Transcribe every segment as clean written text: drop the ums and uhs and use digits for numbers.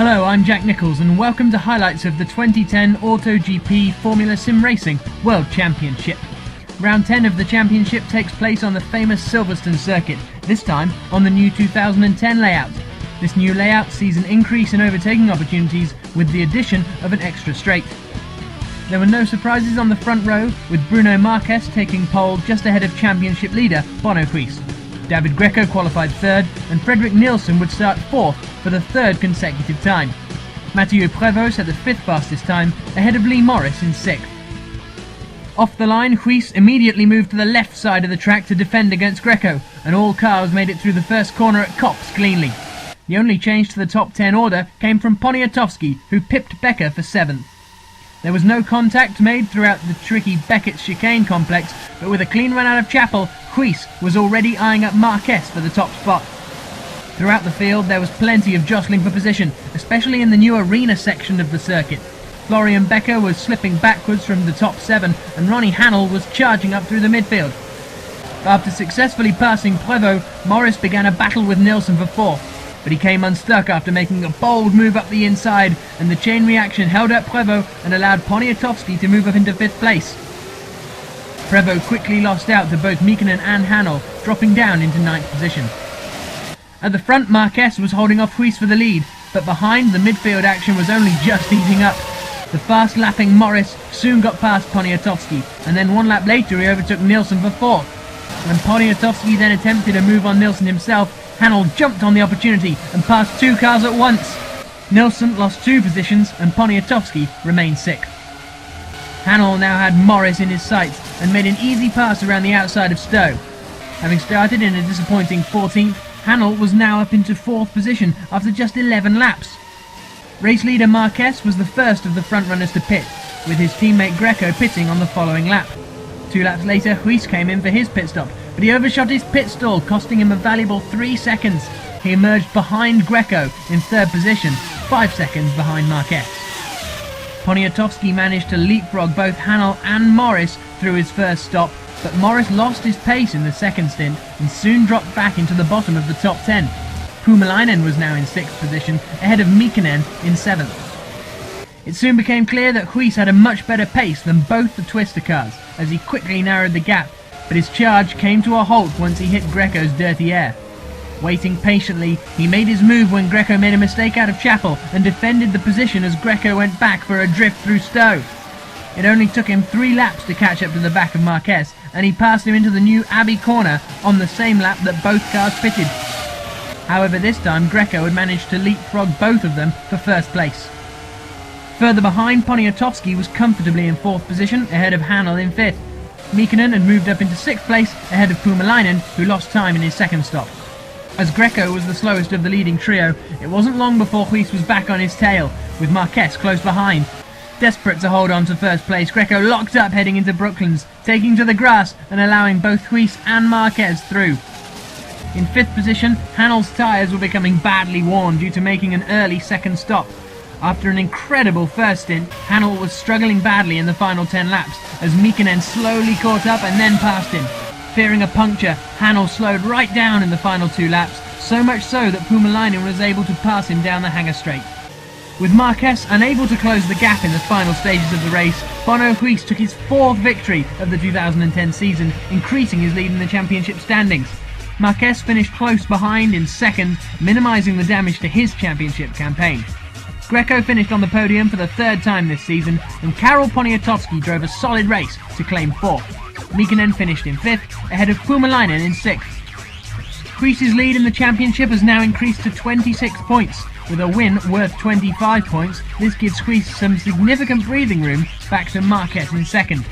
Hello, I'm Jack Nichols and welcome to highlights of the 2010 AutoGP Formula SimRacing World Championship. Round 10 of the championship takes place on the famous Silverstone circuit, this time on the new 2010 layout. This new layout sees an increase in overtaking opportunities with the addition of an extra straight. There were no surprises on the front row, with Bruno Marquez taking pole just ahead of championship leader Bono Huis. David Greco qualified third, and Frederick Nielsen would start fourth for the third consecutive time. Mathieu Prévost set the fifth fastest time, ahead of Lee Morris in sixth. Off the line, Huis immediately moved to the left side of the track to defend against Greco, and all cars made it through the first corner at Copse cleanly. The only change to the top 10 order came from Poniatowski, who pipped Becker for seventh. There was no contact made throughout the tricky Beckett's chicane complex, but with a clean run out of Chapel, Huis was already eyeing up Marquez for the top spot. Throughout the field there was plenty of jostling for position, especially in the new arena section of the circuit. Florian Becker was slipping backwards from the top 7 and Ronnie Hannell was charging up through the midfield. After successfully passing Prévost, Morris began a battle with Nielsen for fourth, but he came unstuck after making a bold move up the inside, and the chain reaction held up Prévost and allowed Poniatowski to move up into fifth place. Prévost quickly lost out to both Mikkonen and Hannell, dropping down into ninth position. At the front, Marquez was holding off Huis for the lead, but behind, the midfield action was only just easing up. The fast-lapping Morris soon got past Poniatowski, and then one lap later he overtook Nielsen for fourth. When Poniatowski then attempted a move on Nielsen himself, Hannell jumped on the opportunity and passed two cars at once. Nielsen lost 2 positions and Poniatowski remained sixth. Hannell now had Morris in his sights and made an easy pass around the outside of Stowe. Having started in a disappointing 14th, Hannell was now up into 4th position after just 11 laps. Race leader Marquez was the first of the front runners to pit, with his teammate Greco pitting on the following lap. 2 laps later, Huis came in for his pit stop, but he overshot his pit stall, costing him a valuable 3 seconds. He emerged behind Greco in 3rd position, 5 seconds behind Marquez. Poniatowski managed to leapfrog both Hannell and Morris through his first stop, but Morris lost his pace in the second stint and soon dropped back into the bottom of the top 10. Puumalainen was now in 6th position, ahead of Mikkonen in 7th. It soon became clear that Huis had a much better pace than both the Twister cars, as he quickly narrowed the gap, but his charge came to a halt once he hit Greco's dirty air. Waiting patiently, he made his move when Greco made a mistake out of Chapel and defended the position as Greco went back for a drift through Stowe. It only took him 3 laps to catch up to the back of Marquez, and he passed him into the new Abbey corner on the same lap that both cars pitted. However, this time Greco had managed to leapfrog both of them for first place. Further behind, Poniatowski was comfortably in 4th position, ahead of Hannell in 5th. Mikkonen had moved up into 6th place, ahead of Puumalainen, who lost time in his second stop. As Greco was the slowest of the leading trio, it wasn't long before Huis was back on his tail, with Marquez close behind. Desperate to hold on to first place, Greco locked up heading into Brooklands, taking to the grass and allowing both Huis and Marquez through. In 5th position, Hannell's tyres were becoming badly worn due to making an early second stop. After an incredible first stint, Hannell was struggling badly in the final 10 laps, as Mikkonen slowly caught up and then passed him. Fearing a puncture, Hannell slowed right down in the final 2 laps, so much so that Puumalainen was able to pass him down the Hanger Straight. With Marquez unable to close the gap in the final stages of the race, Bono Huis took his 4th victory of the 2010 season, increasing his lead in the championship standings. Marquez finished close behind in 2nd, minimising the damage to his championship campaign. Greco finished on the podium for the 3rd time this season, and Karol Poniatowski drove a solid race to claim 4th. Mikkonen finished in 5th, ahead of Puumalainen in 6th. Huis's lead in the championship has now increased to 26 points. With a win worth 25 points, this gives Huis some significant breathing room back to Marquez in 2nd.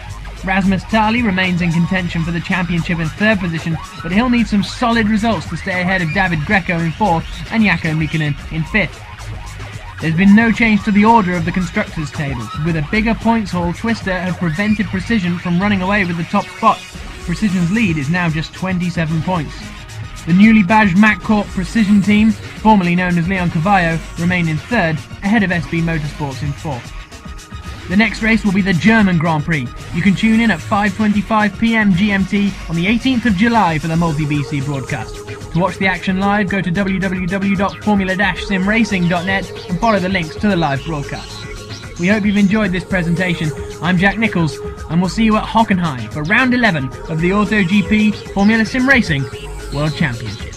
Rasmus Tali remains in contention for the championship in 3rd position, but he'll need some solid results to stay ahead of David Greco in 4th and Jaakko Mikkonen in 5th. There's been no change to the order of the constructors' table. With a bigger points haul, Twister have prevented Precision from running away with the top spot. Precision's lead is now just 27 points. The newly badged McCourt Precision team, formerly known as Leon Cavallo, remain in 3rd, ahead of SB Motorsports in 4th. The next race will be the German Grand Prix. You can tune in at 5:25 PM GMT on the 18th of July for the Multi-BC broadcast. To To watch the action live, go to www.formula-simracing.net and follow the links to the live broadcast. We hope you've enjoyed this presentation. I'm Jack Nichols, and we'll see you at Hockenheim for round 11 of the AutoGP Formula Sim Racing World Championship.